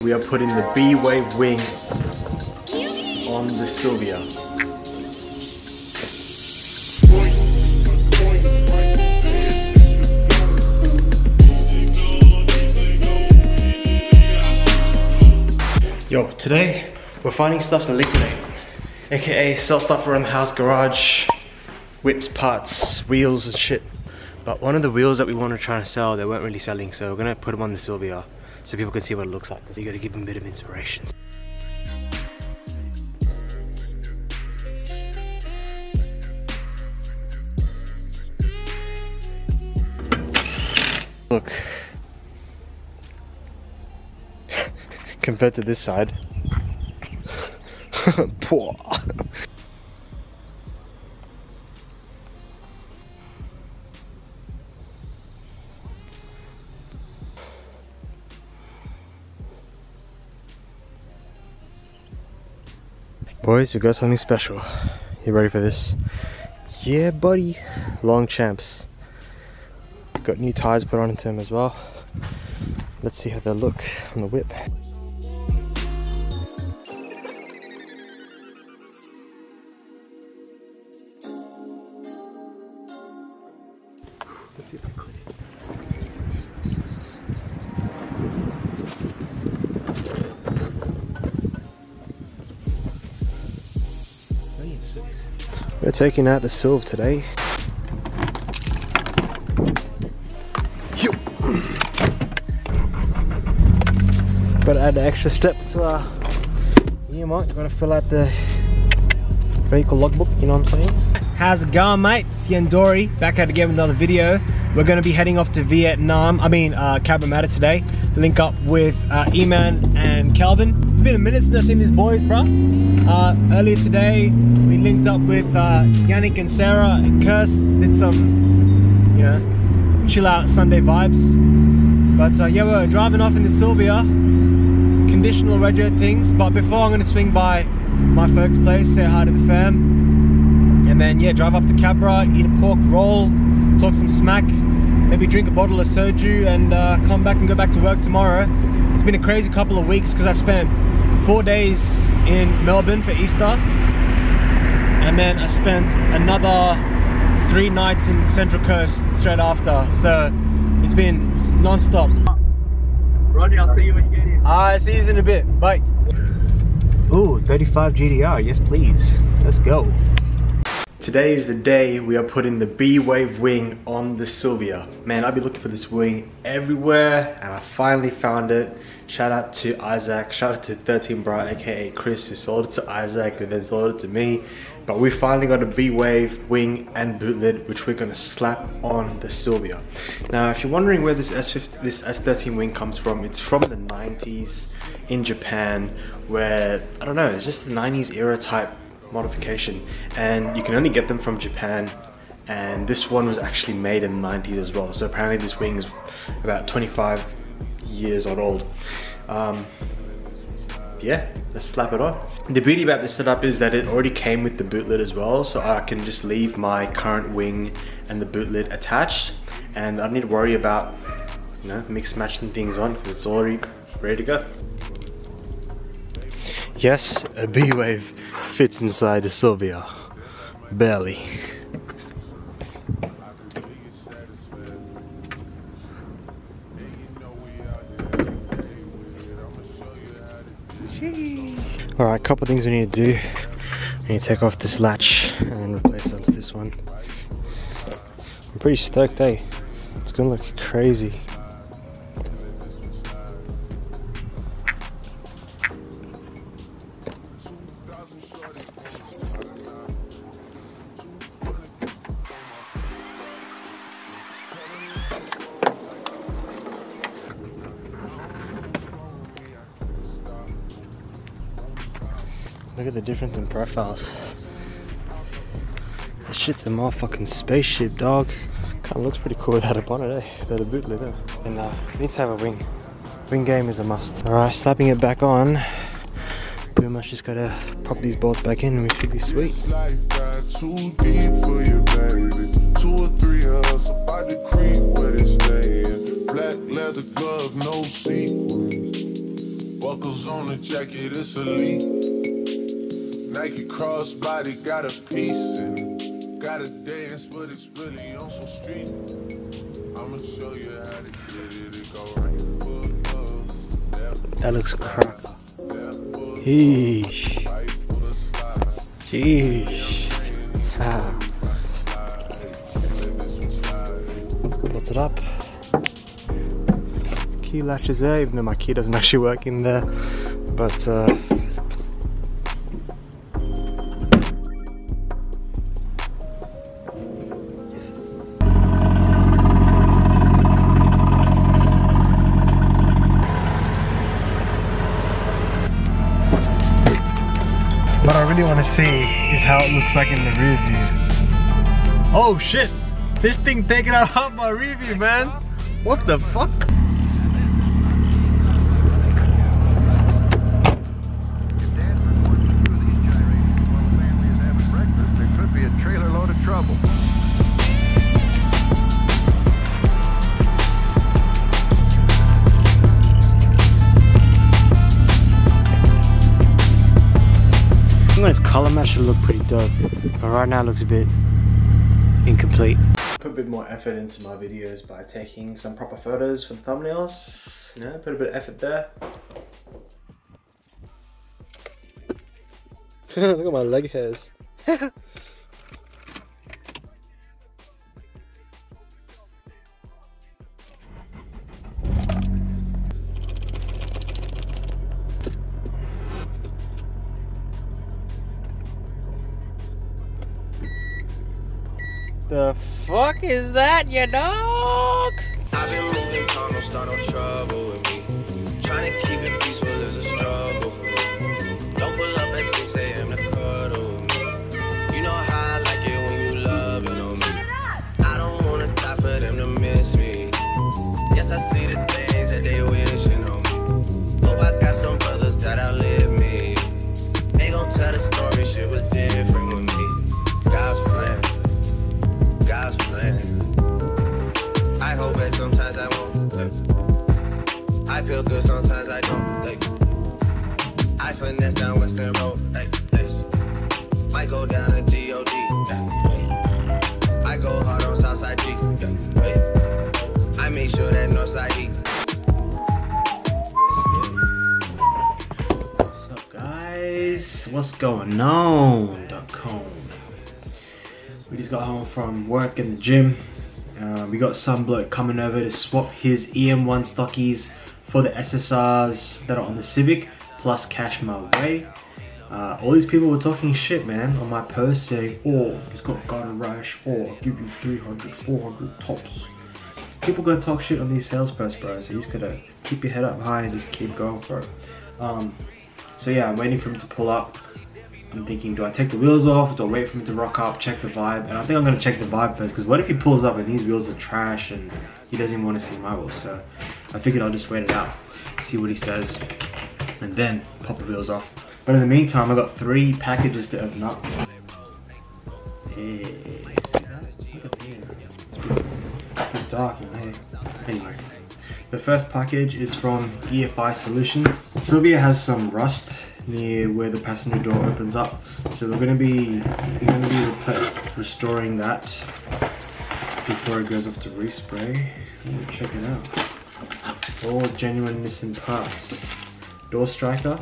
we are putting the BWAVE wing on the Sylvia. Yo, today we're finding stuff to liquidate, aka sell stuff around the house, garage, whips, parts, wheels and shit. But one of the wheels that we want to try to sell, they weren't really selling, so we're gonna put them on the Sylvia so people can see what it looks like. So you gotta give them a bit of inspiration. Look. Compared to this side. Poor. Boys, we got something special. You ready for this? Yeah, buddy. Long champs. Got new tires put on into them as well. Let's see how they look on the whip. Let's see if I click. We're taking out the Sylv today. Gotta add an extra step to our EMI. Gotta fill out the vehicle logbook, you know what I'm saying? How's it going, mate? It's Yandori, back at it again with another video. We're gonna be heading off to Vietnam, Cabramatta today. Link up with Eman and Calvin. It's been a minute since I've seen these boys, bro. Earlier today, we linked up with Yannick and Sarah and Kirst. Did some, you know, chill out Sunday vibes. But yeah, we're driving off in the Sylvia. Conditional rego things. But before, I'm gonna swing by my folks' place, say hi to the fam. And then, yeah, drive up to Cabra, eat a pork roll, talk some smack, maybe drink a bottle of soju, and come back and go back to work tomorrow. It's been a crazy couple of weeks because I spent 4 days in Melbourne for Easter, and then I spent another 3 nights in Central Coast straight after. So it's been non-stop. Rodney, I'll see you when you get in. Alright, see you in a bit. Bye. Ooh, 35 GDR, yes please. Let's go. Today is the day we are putting the BWAVE wing on the Sylvia. Man, I've been looking for this wing everywhere and I finally found it. Shout out to Isaac, shout out to 13 BWAVE, aka Chris, who sold it to Isaac and then sold it to me. But we finally got a BWAVE wing and boot lid, which we're gonna slap on the Sylvia. Now, if you're wondering where this S13 wing comes from, it's from the 90s in Japan, where, I don't know, it's just the 90s era type modification, and you can only get them from Japan, and this one was actually made in the 90s as well. So apparently this wing is about 25 years old. Yeah, let's slap it on. The beauty about this setup is that it already came with the boot lid as well, so I can just leave my current wing and the boot lid attached, and I don't need to worry about, you know, mix matching things on because it's already ready to go. Yes, a BWAVE fits inside the Sylvia. Barely. Alright, a couple things we need to do. We need to take off this latch and replace it onto this one. I'm pretty stoked, eh? It's gonna look crazy. Look at the difference in profiles. This shit's a motherfucking spaceship, dog. Kinda looks pretty cool without a bonnet, eh? Without a boot lid, eh? And needs to have a wing. Wing game is a must. Alright, slapping it back on. Pretty much just gotta pop these bolts back in and we should be sweet. Too deep for you, baby. 2 or 3 of us about the creep where they stay. Black leather glove, no sequins. Buckles on the jacket, it's elite. Nike crossbody got a piece and gotta dance, but it's really on some street. I'ma show you how to get it. It go right foot up. That looks crap. Yeesh. Jeez. Puts it up. Key latch is there, even though my key doesn't actually work in there. But what I really want to see is how it looks like in the rear view. Oh shit! This thing taking out my rear view, man! What the fuck? There could be a trailer load of trouble. I think when it's color match should look pretty dope, but right now it looks a bit incomplete. Put a bit more effort into my videos by taking some proper photos for the thumbnails. You know, put a bit of effort there. Look at my leg hairs. The fuck is that, you dog? I've been moving calm, don't start no trouble with me. Trying to keep it peaceful is a struggle for me. Don't pull up at 6 a.m. to cuddle with me. You know how I like it when you loving on me. I don't wanna die for them to miss me. Yes, I see the things that they wishing on me. Hope I got some brothers that outlive me. They gon' tell the story, shit was different with me. God's plan. God's plan. I hold back sometimes I won't. I feel good sometimes I don't. I finesse down Western Road. Might go down to G.O.D. I go hard on Southside G. I make sure that Northside E. What's up, guys? What's going on? We just got home from work in the gym. We got some bloke coming over to swap his EM1 stockies for the SSRs that are on the Civic, plus cash my way. All these people were talking shit, man, on my post saying, oh, he's got garter rash, or I'll give you 300, 400 tops. People gonna talk shit on these sales posts, bro, so you just gotta keep your head up high and just keep going for it. So yeah, I'm waiting for him to pull up. I'm thinking, do I take the wheels off? Do I wait for him to rock up, check the vibe? And I think I'm gonna check the vibe first, because what if he pulls up and these wheels are trash and he doesn't even want to see my wheels? So I figured I'll just wait it out, see what he says, and then pop the wheels off. But in the meantime, I got 3 packages to open up. Hey, see that? Look at here. It's dark in here. Anyway, the first package is from EFI Solutions. Sylvia has some rust near where the passenger door opens up, so we're gonna be restoring that before it goes off to respray. Check it out. All genuine missing parts. Door striker,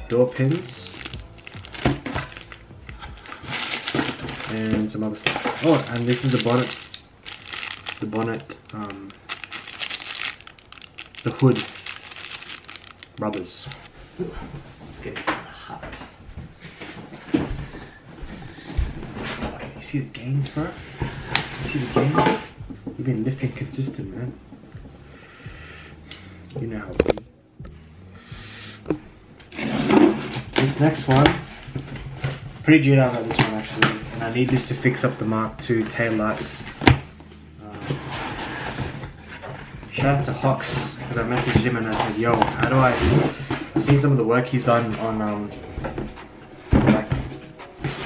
door pins, and some other stuff. Oh, and this is the bonnet, the hood rubbers. Let's get hot. You see the gains, bro? You see the gains? You've been lifting consistent, man. You know how it be. This next one, pretty G'd out about this one actually, and I need this to fix up the Mark II tail lights. Shout out to Hawks, because I messaged him and I said, yo, how do I've seen some of the work he's done on like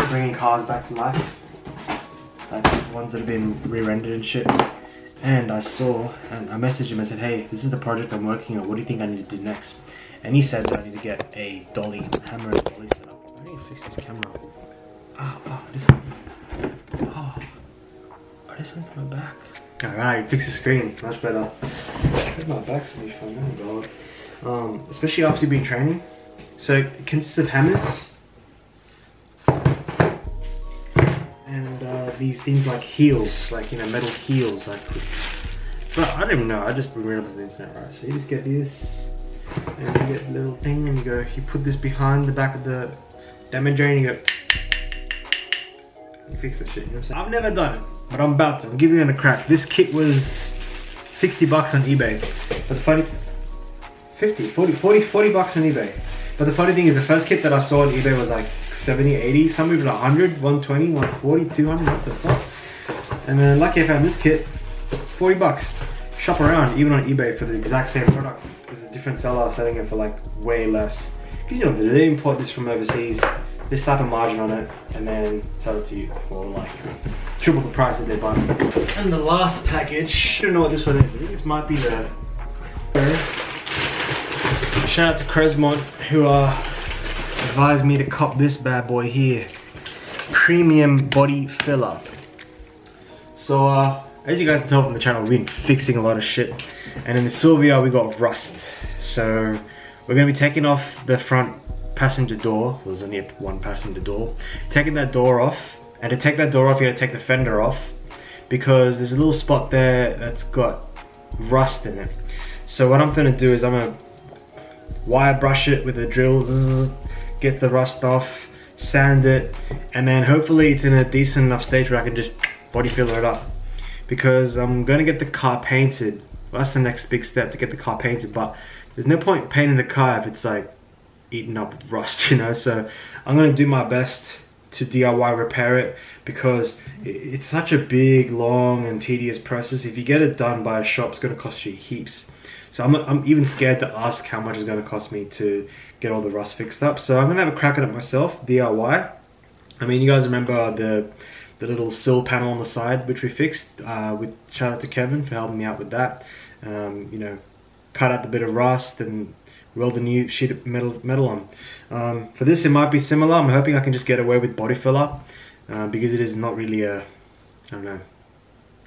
bringing cars back to life, like ones that have been re-rendered and shit, And I saw, and I messaged him and said, hey, this is the project I'm working on, what do you think I need to do next? And he said that I need to get a dolly, hammer and dolly set up. I need to fix this camera. There's something to my back. Alright, fix the screen, much better. My back's gonna be fun, oh god. Especially after you've been training. So it consists of hammers. And these things like heels, like, you know, metal heels. But I don't even know, I just realized the internet, right? So you just get this, and you get a little thing, and you put this behind the back of the damager, and you go, you fix that shit, you know what I'm saying? I've never done it, but I'm about to. I'm giving it a crack. This kit was 60 bucks on eBay. But the funny, 40 bucks on eBay. But the funny thing is the first kit that I saw on eBay was like 70, 80, some even 100, 120, 140, 200, what the fuck? And then lucky I found this kit, 40 bucks. Shop around, even on eBay for the exact same product. There's a different seller selling it for like way less. Because you know, they import this from overseas, this type of margin on it, and then sell it to you for like triple the price that they buy. And the last package, I don't know what this one is. I think this might be the... Shout out to Cresmont who advised me to cop this bad boy here. Premium body filler. So as you guys can tell from the channel, we've been fixing a lot of shit. And in the Silvia we got rust. So we're going to be taking off the front passenger door. Well, there's only one passenger door. Taking that door off. And to take that door off, you got to take the fender off. Because there's a little spot there that's got rust in it. So what I'm going to do is I'm going to wire brush it with a drill. Get the rust off. Sand it. And then hopefully it's in a decent enough stage where I can just body filler it up. Because I'm going to get the car painted. Well, that's the next big step, to get the car painted. But there's no point painting the car if it's like eaten up with rust, you know. So I'm going to do my best to DIY repair it, because it's such a big, long and tedious process. If you get it done by a shop, it's going to cost you heaps. So I'm even scared to ask how much it's going to cost me to get all the rust fixed up. So I'm going to have a crack at it myself, DIY. I mean, you guys remember the little sill panel on the side which we fixed, with shout out to Kevin for helping me out with that. You know, cut out the bit of rust and weld the new sheet of metal on. For this it might be similar. I'm hoping I can just get away with body filler, because it is not really a, I don't know,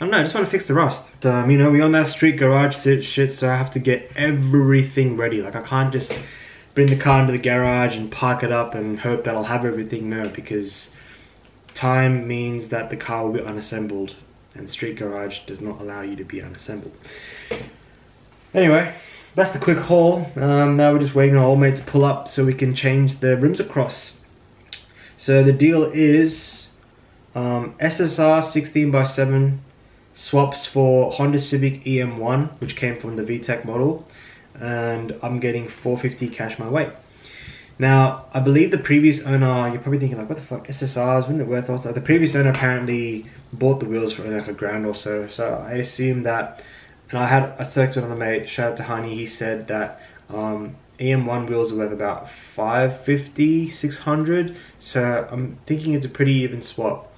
I just want to fix the rust. You know, we're on that street garage shit, so I have to get everything ready. Like, I can't just bring the car into the garage and park it up and hope that I'll have everything. No, because time means that the car will be unassembled, and street garage does not allow you to be unassembled. Anyway, that's the quick haul. Now we're just waiting on old mate to pull up so we can change the rims across. So the deal is SSR 16x7 swaps for Honda Civic EM1, which came from the VTEC model, and I'm getting $450 cash my way. Now, I believe the previous owner, you're probably thinking like, what the fuck, SSRs, wouldn't it worth also? The previous owner apparently bought the wheels for like $1,000 or so, so I assume that, and I selected on the mate, shout out to Honey, he said that EM1 wheels are worth about $550, $600, so I'm thinking it's a pretty even swap,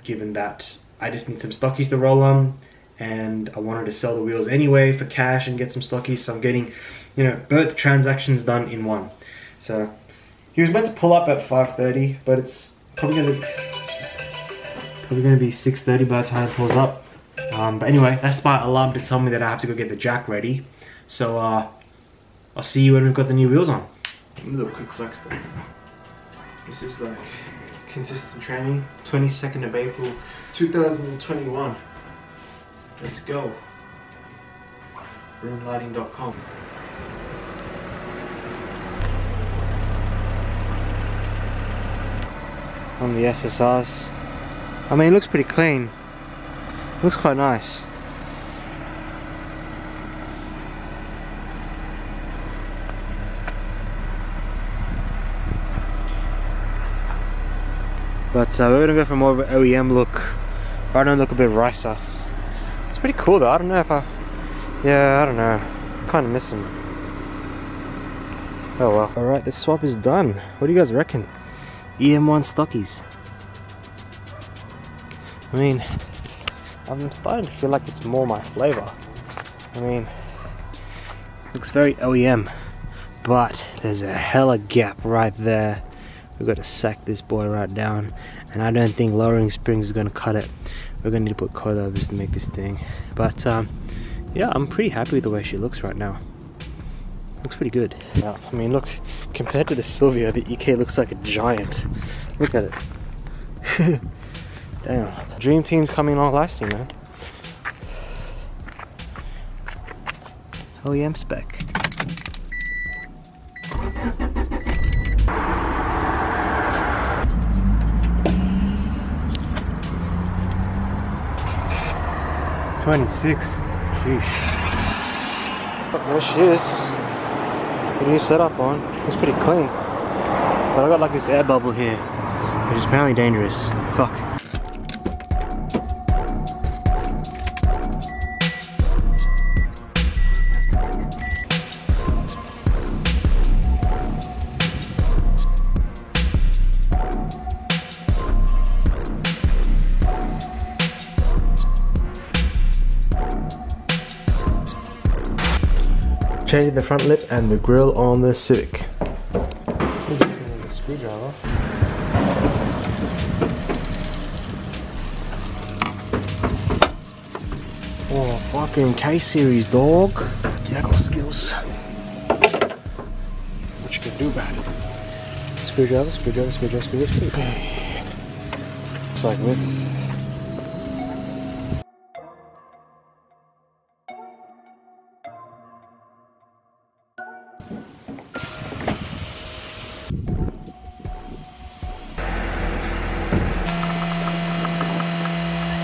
given that I just need some stockies to roll on, and I wanted to sell the wheels anyway for cash and get some stockies, so I'm getting, you know, both transactions done in one. So he was meant to pull up at 5:30, but it's probably gonna be 6:30 by the time he pulls up. But anyway, that's my alarm to tell me that I have to go get the jack ready. So I'll see you when we've got the new wheels on. A little quick flex though. This is like consistent training, 22nd of April 2021. Let's go. Roomlighting.com. On the SSRs. I mean, it looks pretty clean. It looks quite nice. But we're gonna go for more of an OEM look. I don't look a bit ricer. It's pretty cool though. I don't know if yeah, I don't know. I kind of miss them. Oh well. Alright, the swap is done. What do you guys reckon? EM1 stockies. I mean, I'm starting to feel like it's more my flavor. I mean, looks very OEM, but there's a hella gap right there. We've got to sack this boy right down, and I don't think lowering springs is going to cut it. We're going to need to put coilovers to make this thing. But yeah, I'm pretty happy with the way she looks right now. Looks pretty good. Yeah, I mean, look, compared to the Sylvia, the EK looks like a giant. Look at it. Damn. Dream Team's coming long lasting, man. OEM spec. $26. Sheesh. There she is. The new setup on. It's pretty clean. But I got like this air bubble here, which is apparently dangerous. Fuck. Changing the front lip and the grille on the Civic. Screwdriver. Oh, fucking K-series, dog. Yeah, I got skills. What you can do about it? Screwdriver, screwdriver, screwdriver, screwdriver, screwdriver. Looks like whip.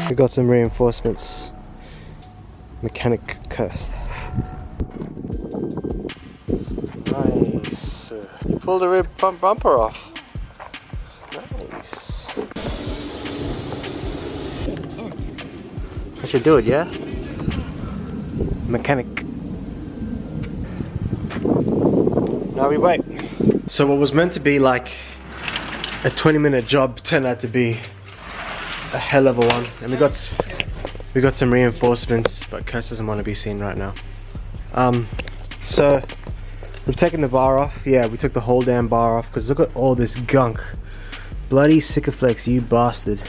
We got some reinforcements. Mechanic cursed. Nice. You pulled the rear front bumper off. Nice. I should do it, yeah? Mechanic. Now we wait. So what was meant to be like a 20-minute job turned out to be a hell of a one, and we got some reinforcements, but Curse doesn't want to be seen right now. So we've taken the bar off. Yeah, we took the whole damn bar off because look at all this gunk. Bloody Sikaflex, you bastard.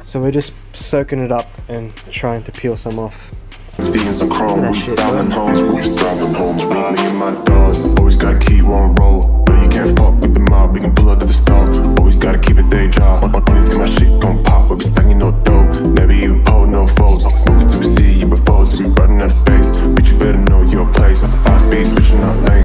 So we're just soaking it up and trying to peel some off. Some chrome, we stopping homes, we stopping homes. Me and my dogs, always gotta keep on roll. But you can't fuck with the mob, we can pull up to the store. Always gotta keep a day job. Only thing my shit gon' pop, we be stacking no dough. Never even pull no foes. Smoking to